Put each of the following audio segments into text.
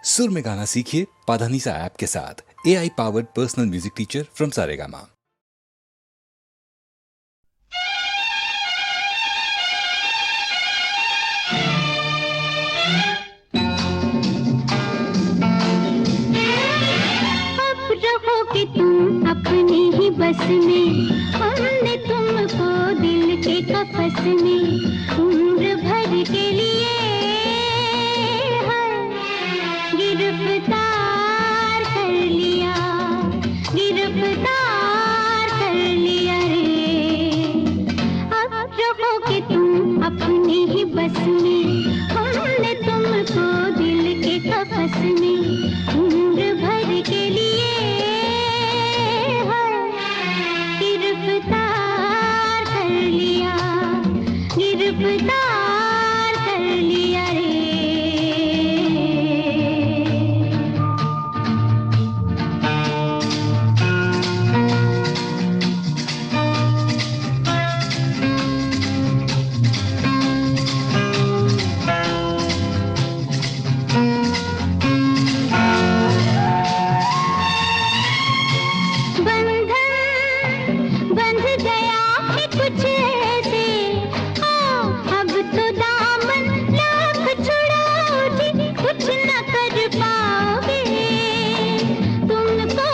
सुर में गाना सीखिए पाधानीसा ऐप के साथ। AI powered personal music teacher from Saregama. अब रहोगे तुम अपनी ही बस में, हमने तुमको दिल के कफस में उम्र भर के लिए गिरफ्तार कर लिया, गिरफ्तार कर लिया रे। अब रहोगे तुम अपनी ही बस में, हमने तुमको दिल के कफस में उम्र भर के लिए गिरफ्तार कर लिया, गिरफ्तार कर लिया रे। बंध गया है कुछ ऐसे, अब तो दामन लाख छुड़ाओ जी, कुछ न कर पाओगे। तुमको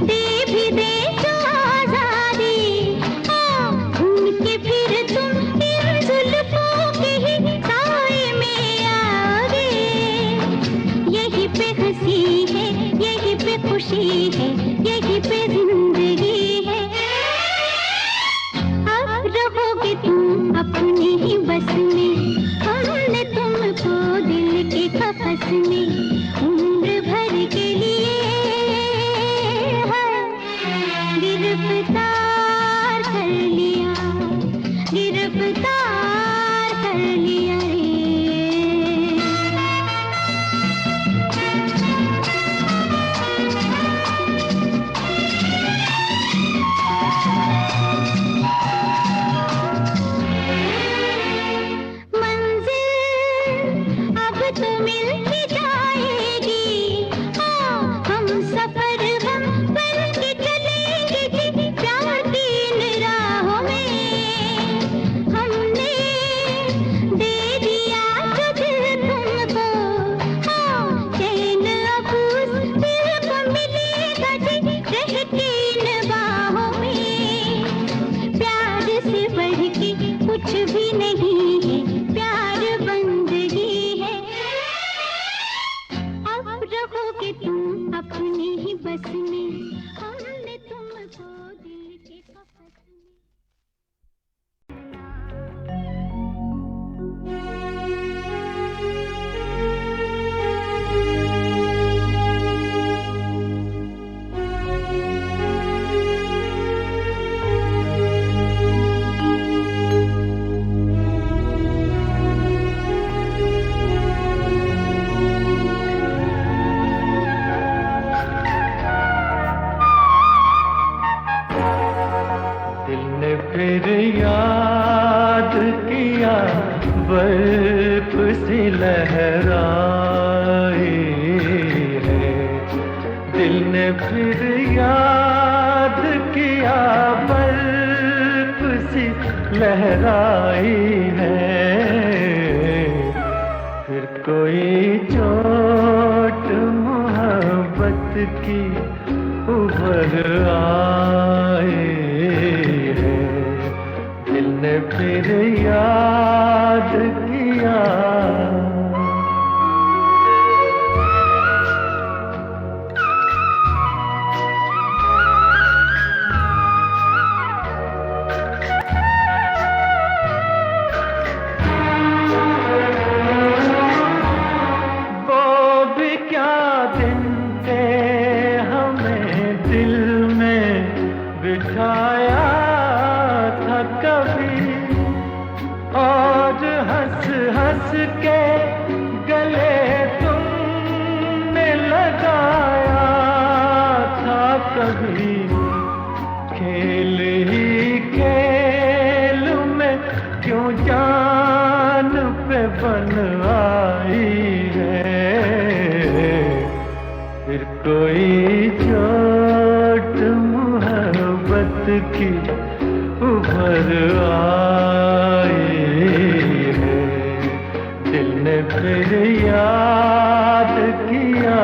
दे भी दे जो आजादी, घूम के फिर तुम इन जुल्फों के ही साए में आओगे। यही पे हंसी है, यही पे खुशी है, यही पे जिंदगी है। अब रहोगे तुम अपनी ही बस में, हमने तुमको दिल के कफस में उम्र भर के लिए गिरफ्तार कर लिया, गिरफ्तार कर लिया रे। अब तो मिल ही जाएगी, हम सफर हम बन के चलेंगे जी, प्यार की इन राहों में। हमने दे दिया जो दिल तुमको, चैन अब उस दिल को मिलेगा जी, रह के इन बाहों में। प्यार से बढ़ के कुछ भी नहीं है, प्यार बंदगी है। अब रहोगे तुम अपनी ही बस में, हमने तुमको दिल के कफस में। दिल ने फिर याद किया, बर्फ सी लहराई है। दिल ने फिर याद किया, बर्फ सी लहराई है। फिर कोई चोट मोहब्बत की उभर आई है। दिल ने फिर याद किया। वो भी क्या दिन थे, हमें दिल में बिठाया था कभी, और हंस हंस के की उभर आई है। दिल ने फिर याद किया।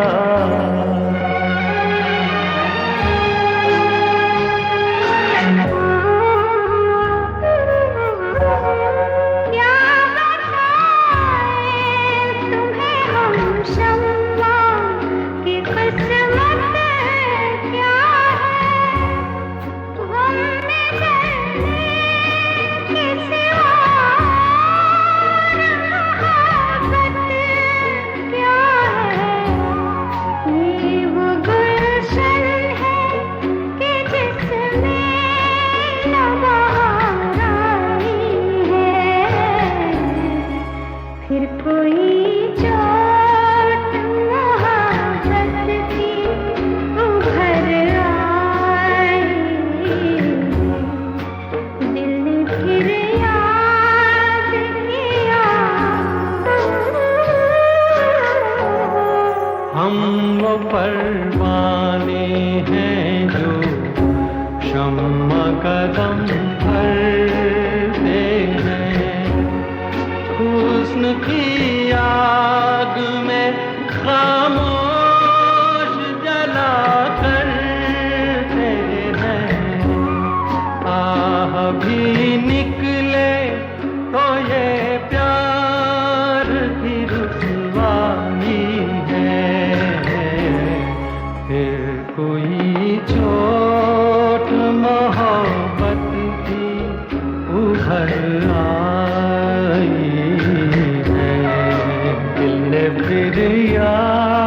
फिर कोई चोट मोहब्बत की उभर आई, दिल ने फिर याद किया। हम वो परवाने हैं जो शम्मा कदम भरते हैं। हुस्न की आग में खामोश जला करते हैं। आह भी निकले तो ये प्यार की रुसवाई है। फिर कोई चोट मोहब्बत की उभर आई है। दिल ने फिर याद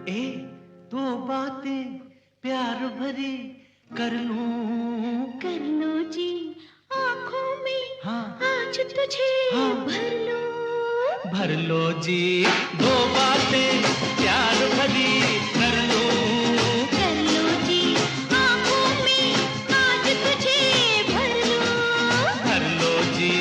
ए दो बातें प्यार भरी कर लूं जी आँखों में हाँ आज तुझे हाँ। भर लो जी दो बातें प्यार भरी कर लूं जी आँखों में आज तुझे भर लो जी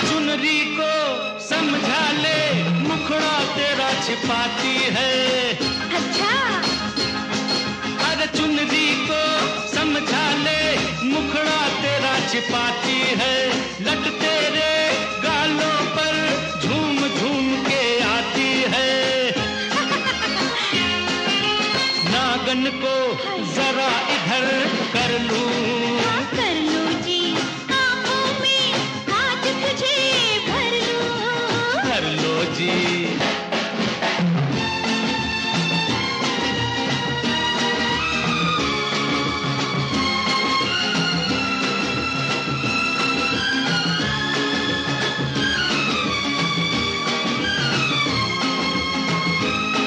चुनरी को समझा ले मुखड़ा तेरा छिपाती है अच्छा अरे चुनरी को समझा ले मुखड़ा तेरा छिपाती है लट तेरे गालों पर झूम झूम के आती है नागन को जरा इधर कर लूं जी आँखों में आज तुझे भर लो जी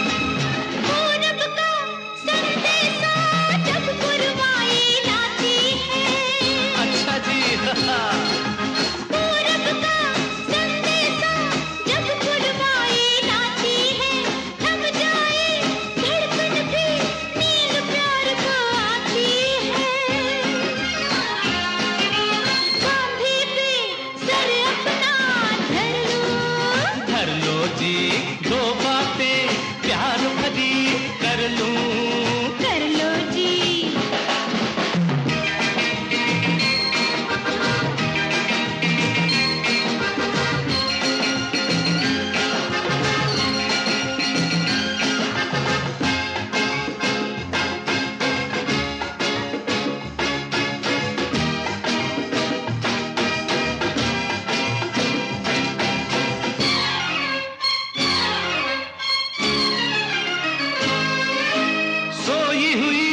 पूरब का संदेशा जब पुरवाई लाती है अच्छा जी पूरब का संदेशा जब पुरवाई लाती है थम जाए धड़कन भी नींद प्यार को आती है कांधे पे सर अपना धर लो जी दो बातें प्यार भरी कर लूं जी सोई हुई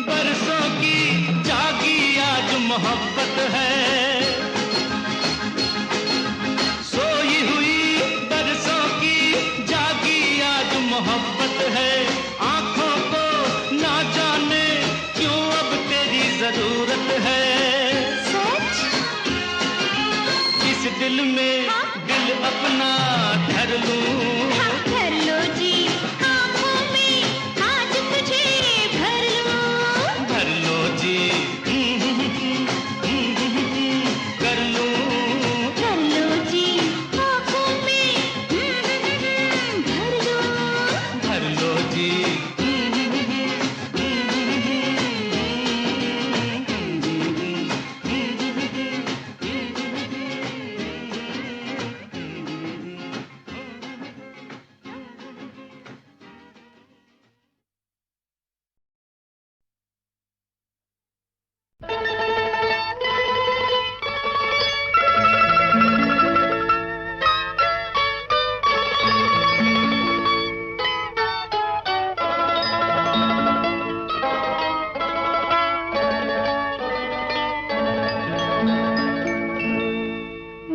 बरसों की जागी आज मोहब्बत है सोई हुई बरसों की जागी आज मोहब्बत है आंखों को ना जाने क्यों अब तेरी जरूरत है सच इस दिल में दिल अपना धर लूं कर लो जी आँखों में आज तुझे भर लो जी कर लूं जी आँखों में भर लो जी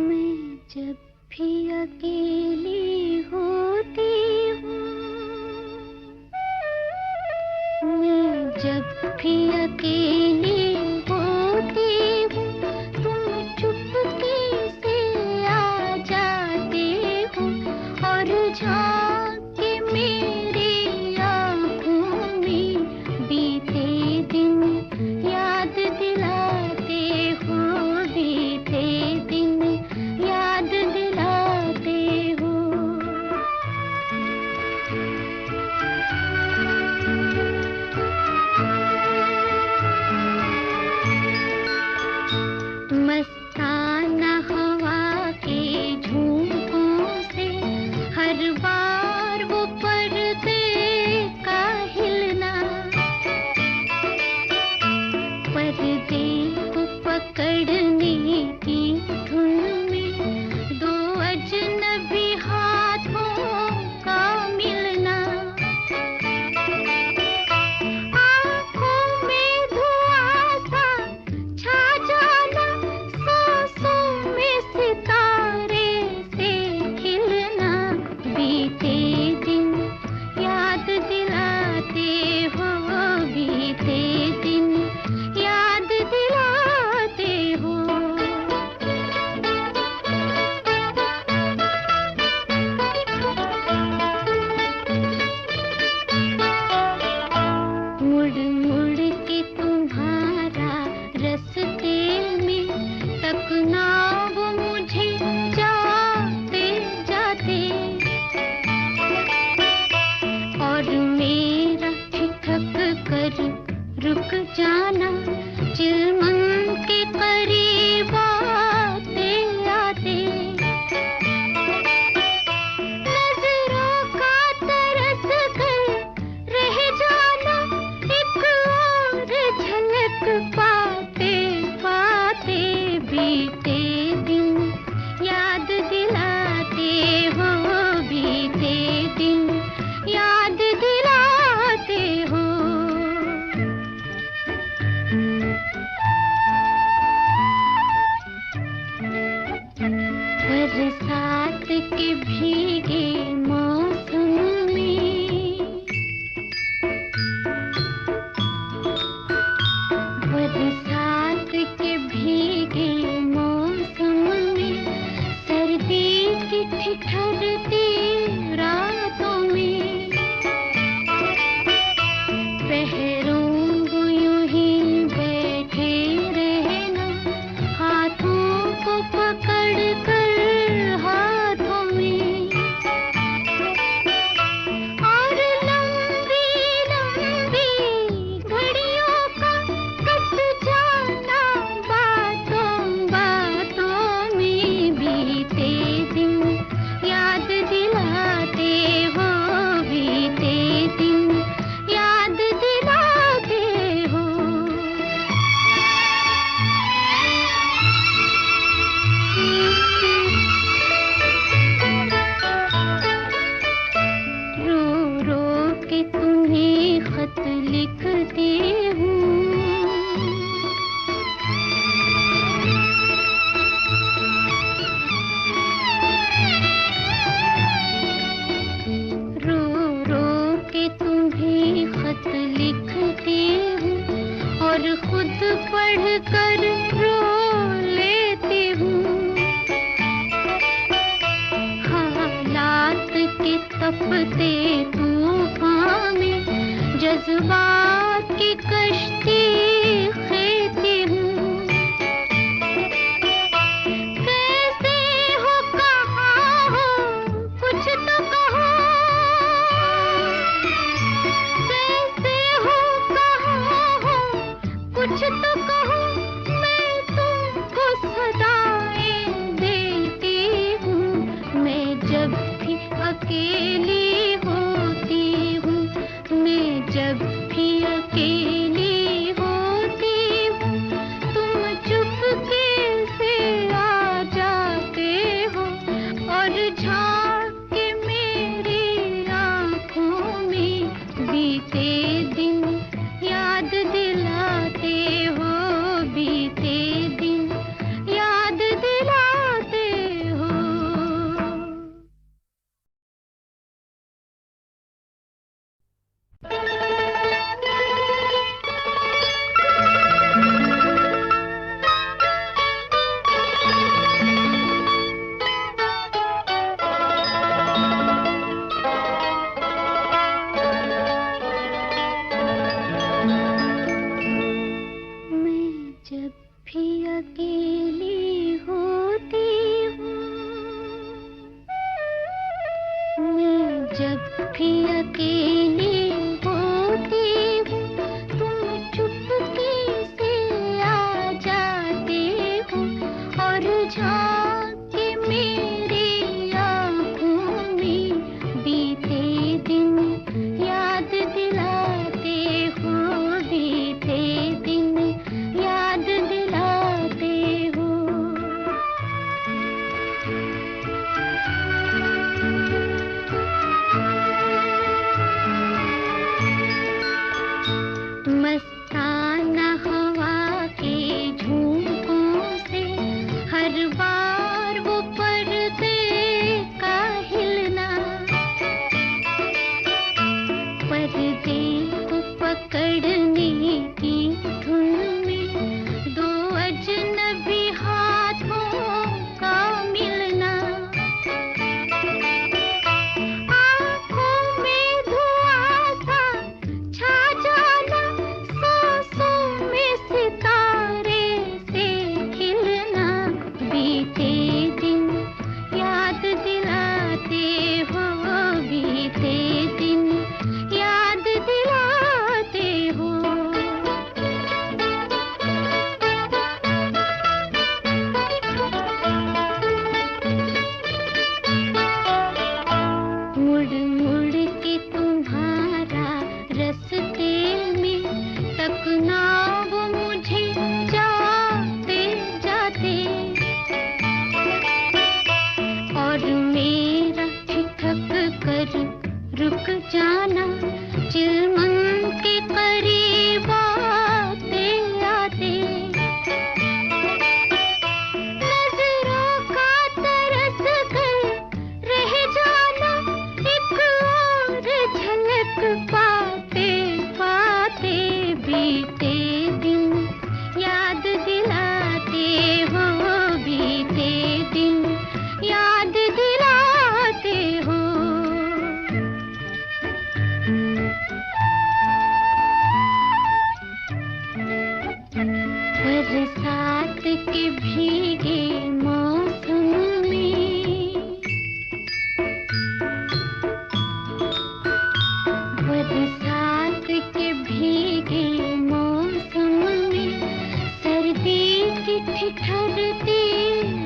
मैं जब भी अकेली होती हूँ मैं जब भी अकेली होती हूँ तुम चुपके से आ जाते हो और झांके मेरी आँखों में बीते दिन याद दिलाते हो बीते दिन याद दिलाते हो मस्ताना हवा के झोंकों से हर बार बरसात के भीगे मौसम में, बरसात के भीगे मौसम में, सर्दी की ठिठुरती रातों में, पहरों यूं ही बैठे रहना, हाथों को पकड़ कर हाथों में, और लंबी लंबी घड़ियों का कट जाना बातों बातों में, बीते दिन याद दिलाते हो, बीते दिन याद दिलाते हो। रो रो के तुम्हें खत लिखती हूँ, रो रो के तुम्हें खत लिखती हूँ, और खुद पढ़ कर रो लेती हूँ। हालात के तपते तूफान में जज्बात की कश्ती खेती हूँ। कैसे हो, कहाँ हो, कुछ तो कहो, कैसे हो, कहाँ हो, कुछ तो कहो, मैं तुमको सदाएं देती हूँ। मैं जब भी अकेली होती हूँ, मैं जब भी अकेली होती हूँ, तुम चुपके से आ जाते हो, और झांक के मेरी आँखों में बीते दिन याद दिलाते हो, बीते दिन याद दिलाते हो। मैं जब भी अकेली होती हूँ, मैं जब भी अकेली होती हूँ, तुम चुपके से आ जाते हो, और झांक के मेरी आँखों में बीते दिन याद दिलाते हो, बीते दिन याद दिलाते हो। भीगे मौसम में, बरसात के भीगे मौसम में, सर्दी की ठिठुरती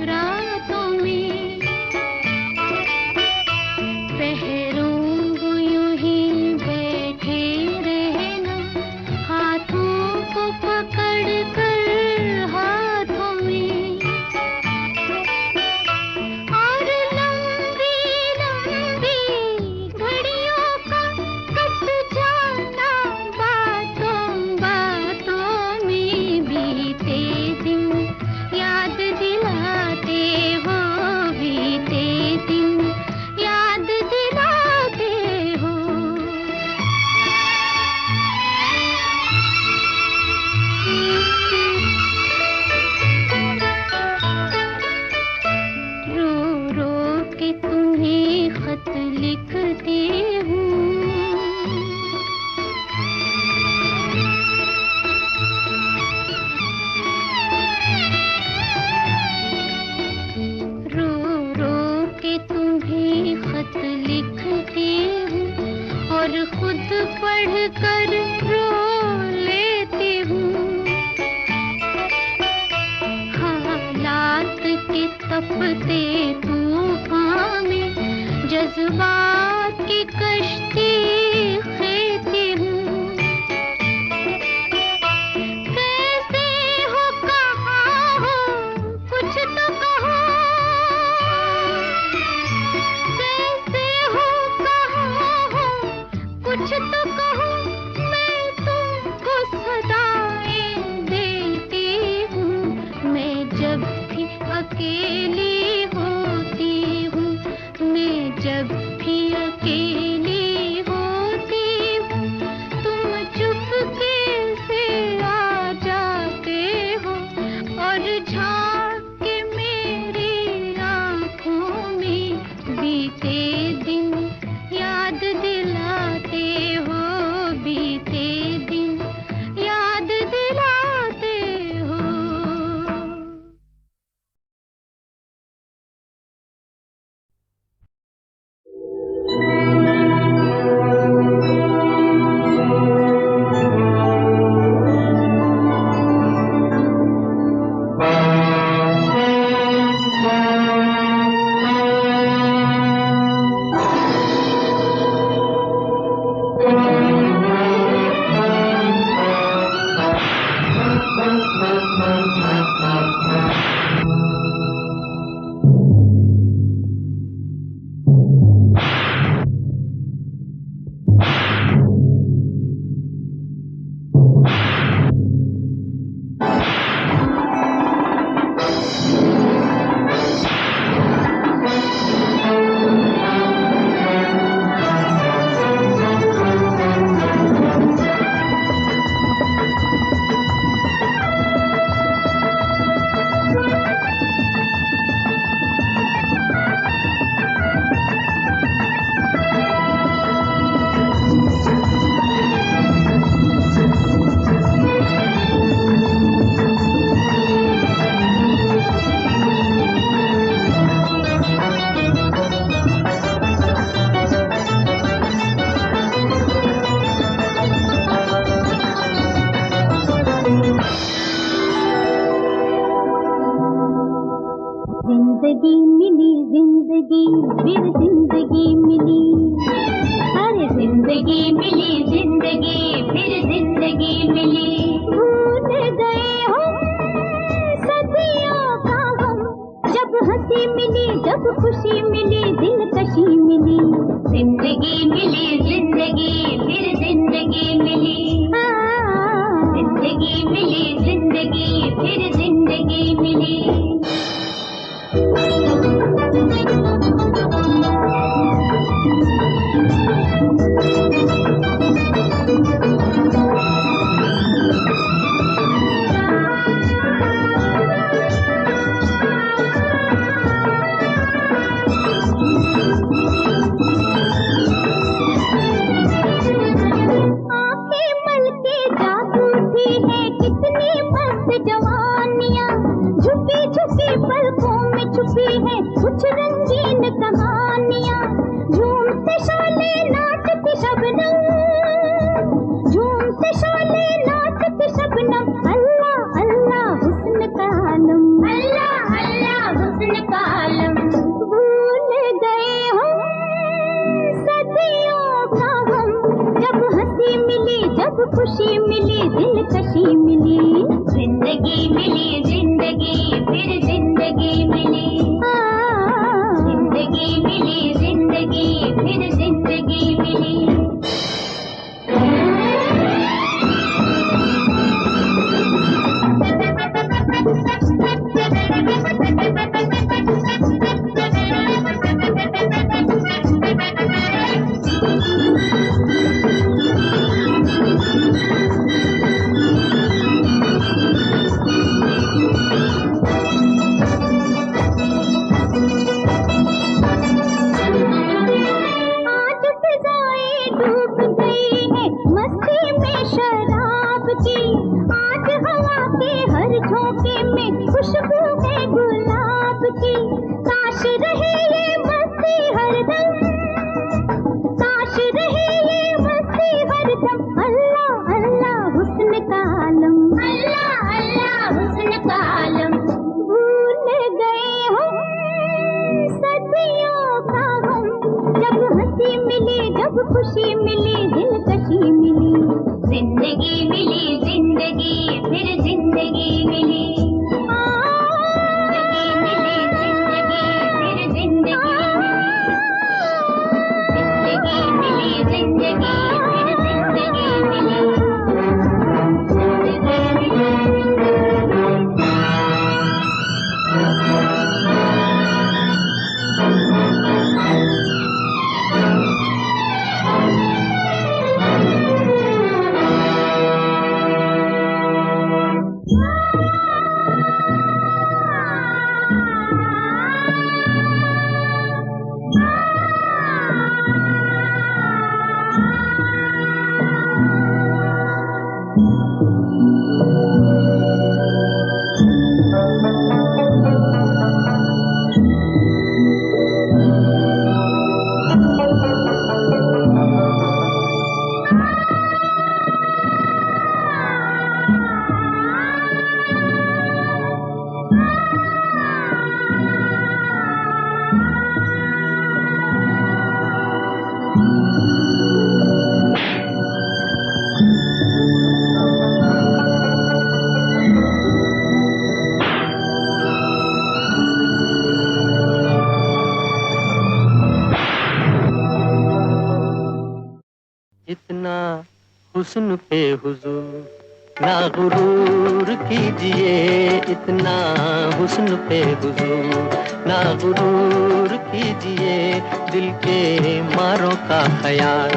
रातों में, पहरूं यूं ही बैठे रहना, हाथों को पकड़ कर हाथों में, और लंबी लंबी घड़ियों का कट जाना बातों बातों में, बीते दिन याद दिलाते हो, बीते दिन याद दिलाते हो। रो रो के तुम्हें खत लिखती हूँ, रो रो के तुम्हें खत लिखती हूँ, और खुद पढ़ कर रो लेती हूँ। हालात के तपते तूफान में जज्बात की कश्ती खेती हूँ। कैसे हो, कहाँ हो, कुछ तो कहो, कैसे हो, कहाँ हो, कुछ तो कहो, मैं तुमको सदाएं देती हूँ। मैं जब भी अकेली होती हूँ, मैं जब भी अकेली होती हूँ, तुम चुपके से आ जाते हो, और झांक के मेरी आँखों में बीते दिन याद दिलाते हो, बीते दिन याद दिलाते हो। जिंदगी मिली जिंदगी फिर जिंदगी मिली, अरे जिंदगी मिली जिंदगी फिर जिंदगी मिली। भूल गए हो सदियों का गम, जब हंसी मिली जब खुशी मिली दिलकशी मिली। जिंदगी मिली जिंदगी फिर जिंदगी मिली, जिंदगी मिली जिंदगी फिर जिंदगी मिली। कुछ रंगीन कहानियां, झूमते शोले नाचते शबनम, झूमते शोले नाचते शबनम। अल्लाह अल्लाह हुस्न का आलम, अल्लाह अल्लाह हुस्न का आलम। भूल गए हम सदियों का हम, जब हंसी मिली जब खुशी मिली दिलकशी मिली, जिंदगी मिली जिंदगी फिर जिंदगी मिली, जिंदगी मिली जिंदगी फिर जिंदगी मिली। आज फिजाएं डूब गई है मस्ती में शराब की, आज हवा के हर झोंके में खुशबू है गुलाब की। काश रहे ये मस्ती हरदम, काश रहे ये मस्ती हरदम। अल्लाह अल्लाह हुस्न का आलम, अल्लाह अल्लाह हुस्न का आलम। भूल गए हम सदियों का हम, जब हंसी मिली जब खुशी मिली दिलकशी मिली, जिंदगी मिली जिंदगी फिर जिंदगी मिली, जिंदगी मिली जिंदगी फिर जिंदगी मिली, जिंदगी मिली जिंदगी फिर जिंदगी मिली, जिंदगी इतना हुस्न पे हुजूर ना गुरूर कीजिए, इतना हुस्न पे हुजूर ना गुरूर कीजिए। दिल के मारों का ख्याल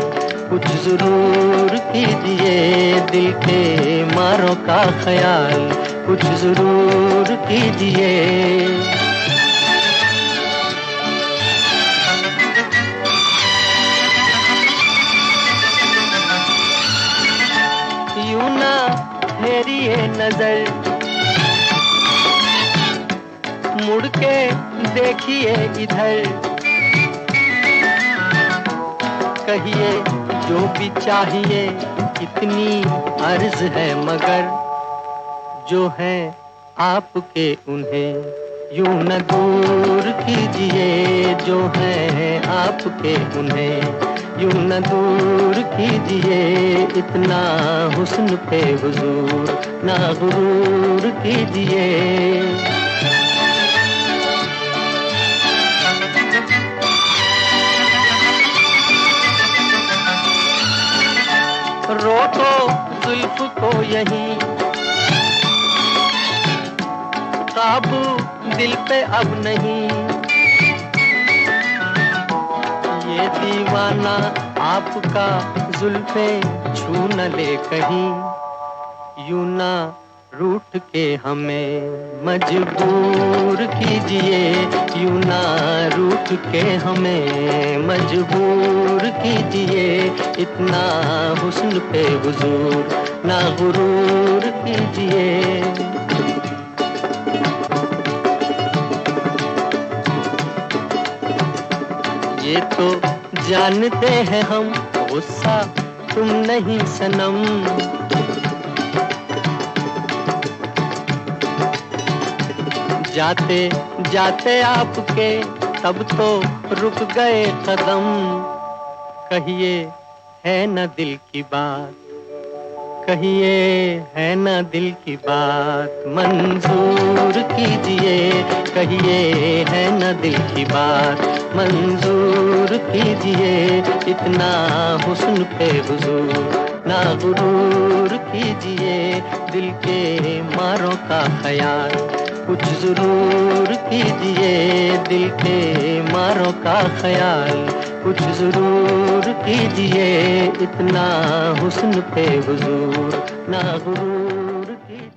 कुछ जरूर कीजिए, दिल के मारों का ख्याल कुछ जरूर कीजिए। यूं ना फेरिए नजर, मुड़ के देखिए इधर, कहिए जो भी चाहिए इतनी अर्ज है मगर, जो है आपके उन्हें यूं न दूर कीजिए, जो है आपके उन्हें यूं न दूर कीजिए। इतना हुस्न पे हुजूर ना गुरूर कीजिए। रोको जुल्फ को यहीं, काबू दिल पे अब नहीं, ये दीवाना आपका जुल्फे छू न ले कहीं। यूं ना रूठ के हमें मजबूर कीजिए, यूं ना रूठ के हमें मजबूर कीजिए। इतना हुस्न पे हुजूर ना गुरूर कीजिए। ये तो जानते हैं हम, गुस्सा तुम नहीं सनम। जाते जाते आपके तब तो रुक गए कदम। कहिए है न दिल की बात, कहिए है न दिल की बात, मंजूर कीजिए। कहिए है न दिल की बात, मंजूर कीजिए। इतना हुस्न पे हुजूर ना गुरूर कीजिए। दिल के मारों का ख्याल कुछ जरूर कीजिए। दिल के मारों का ख्याल कुछ जरूर कीजिए। इतना हुस्न पे हुजूर ना गुरूर कीजिए।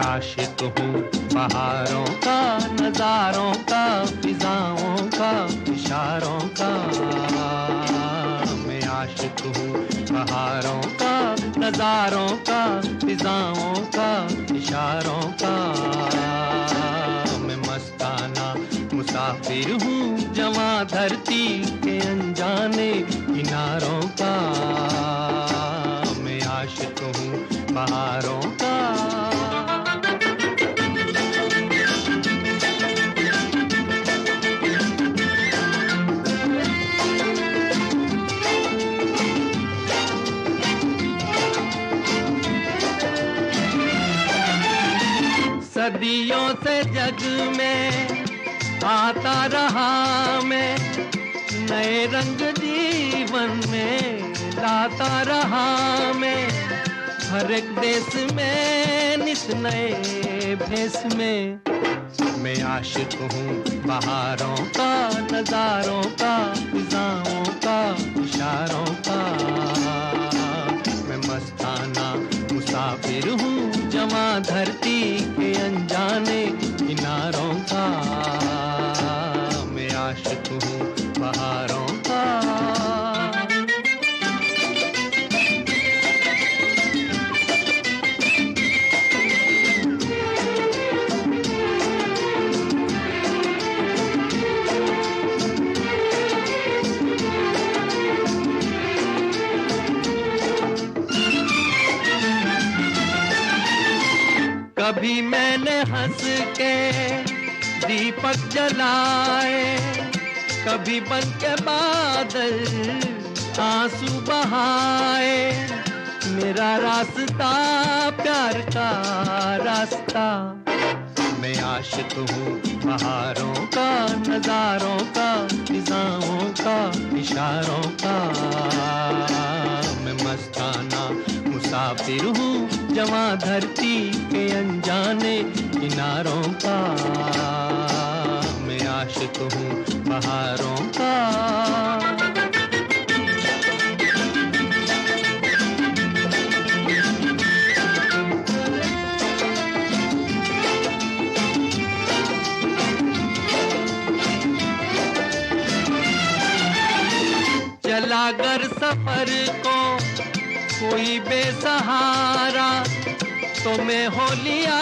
आशिक हूँ बहारों का, नजारों का, फिजाओं का, इशारों का। मैं आशिक हूँ बहारों का, नजारों का, फिजाओं का, इशारों का। मैं मस्ताना मुसाफिर हूँ जवां धरती के अनजाने किनारों का। मैं आशिक हूँ बहारों का। सदियों से जग में आता रहा मैं, नए रंग जीवन में लाता रहा मैं। हर एक देश में नित नए भेष में। मैं आशिक हूँ बहारों का, नजारों का, फिजाओं का, इशारों का। मैं मस्ताना मुसाफिर हूँ जवां धरती के अनजाने किनारों का। मैं आशिक हूँ बहारों का। कभी मैंने हंस के दीपक जलाए, कभी बन के बादल आंसू बहाए। मेरा रास्ता प्यार का रास्ता। मैं आशिक हूँ बहारों का, नजारों का, फिजाओं का, इशारों का। मैं मस्ताना मुसाफिर हूँ जवां धरती के अनजाने किनारों का। मैं आशिक हूँ बहारों का। चला कर सफर को कोई बेसहारा, तो मैं हो लिया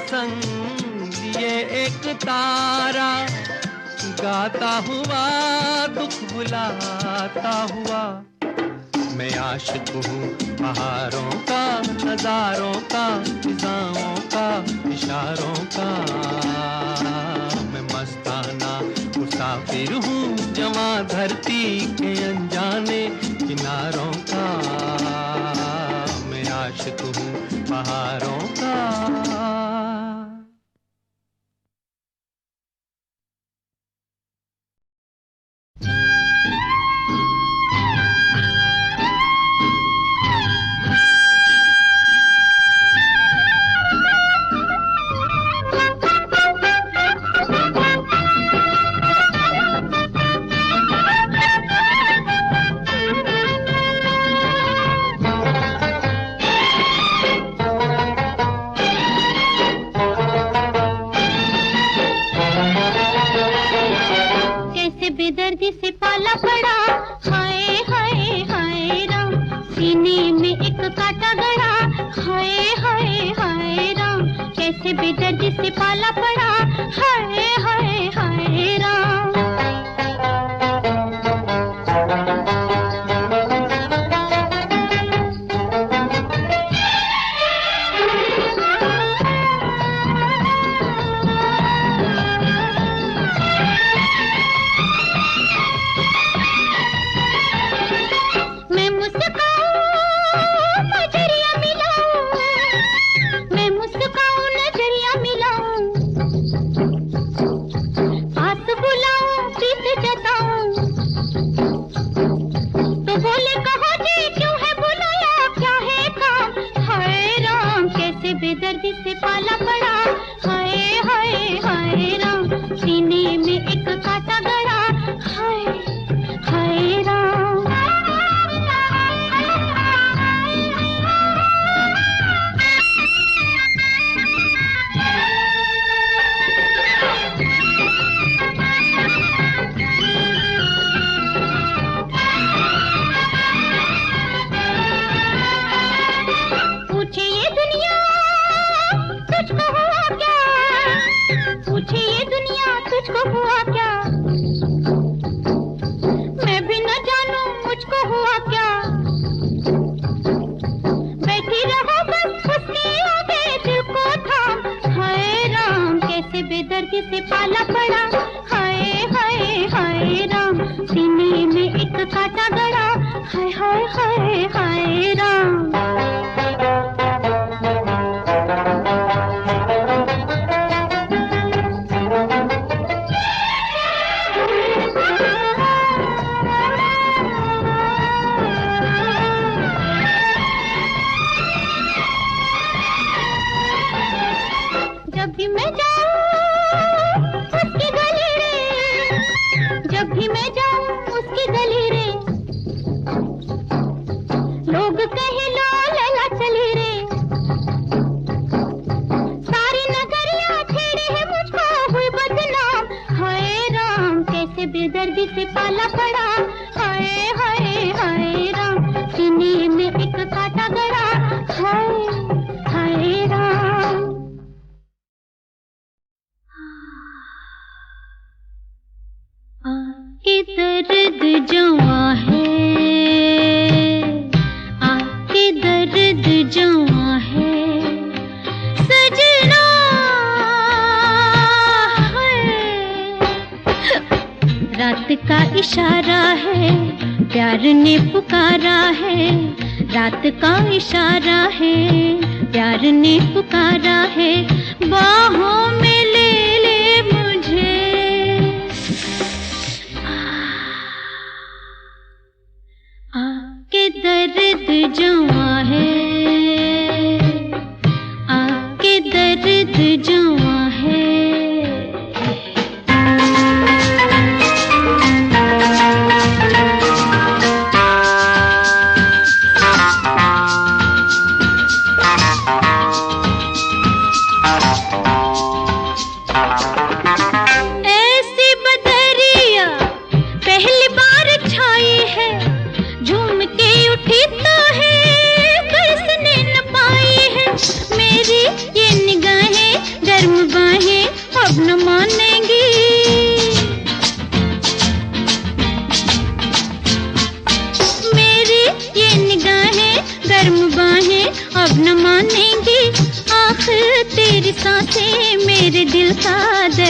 संग ये एक तारा। गाता हुआ दुख भुलाता हुआ, मैं आशिक हूँ बहारों का, नजारों का, फिजाओं का, इशारों का। मैं मस्ताना मुसाफिर हूँ जवां धरती के अनजाने किनारों का। मैं आशिक हूँ बहारों का। बेदर्दी से पाला पड़ा, हाय हाय हाय राम, सीने में एक कांटा गड़ा, हाय हाय हाय राम। कैसे बेदर्दी से पाला पड़ा, हाय हाय हाय राम। बेदर्दी से पाला पड़ा, हाय हाय हाय राम, सीने में एक कांटा गड़ा, हाय हाय राम। पूछे ये दुनिया तुझको हुआ क्या, पूछे ये दुनिया तुझको हुआ क्या, मैं भी न जानूं मुझको हुआ क्या। बैठी रहो बस उसके आगे दिल को थाम, हाय राम। कैसे बेदर्दी से पाला पड़ा, हाय हाय हाय राम, सीने में एक कांटा गड़ा, हाय हाय हाय हाय राम। जब भी मैं जाऊं उसकी गली रे, जब भी मैं जाऊं उसकी गली रे, लोग कहे ला लैला चली रे। सारी नगरिया छेड़े है मुझको हुई बदनाम, हाय राम। कैसे बेदर्दी से पाला पड़ा, हाय हाय हाय राम, सीने में एक कांटा गड़ा, हाय हाय राम। आके दर्द जवां है, आके दर्द जवां है, सजना है। रात का इशारा है, प्यार ने पुकारा है, रात का इशारा है, प्यार ने पुकारा है। बाहों में ले ले मुझे, आके दर्द जवां है, आके दर्द जवां है।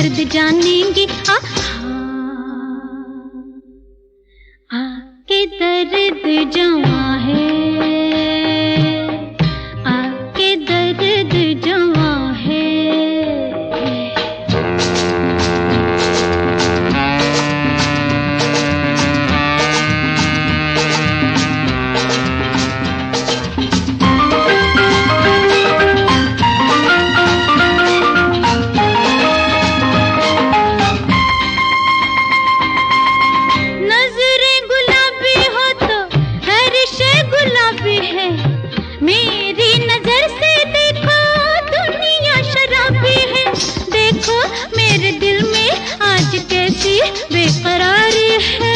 दर्द जानेंगे। आके दर्द जवां है, आके दर्द जवां है। मेरी नजर से देखो दुनिया शराबी है। देखो मेरे दिल में आज कैसी बेकरारी है।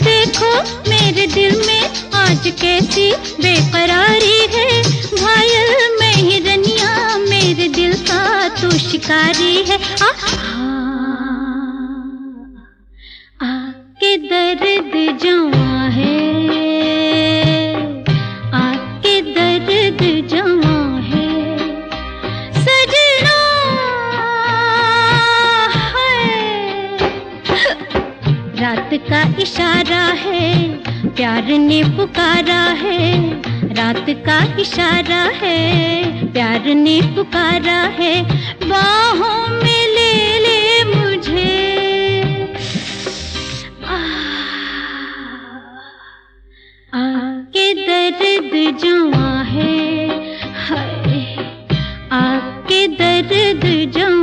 देखो मेरे दिल में आज कैसी बेकरारी है। घायल मैं ही रनिया, मेरे दिल का तू शिकारी है। आके दर्द जवां है, आके दर्द जवां है। सजना है, रात का इशारा है, प्यार ने पुकारा है। रात का इशारा है, प्यार ने पुकारा है। बाहों में ले ले मुझे, आके दर्द जवां है, हाय आके दर्द जवां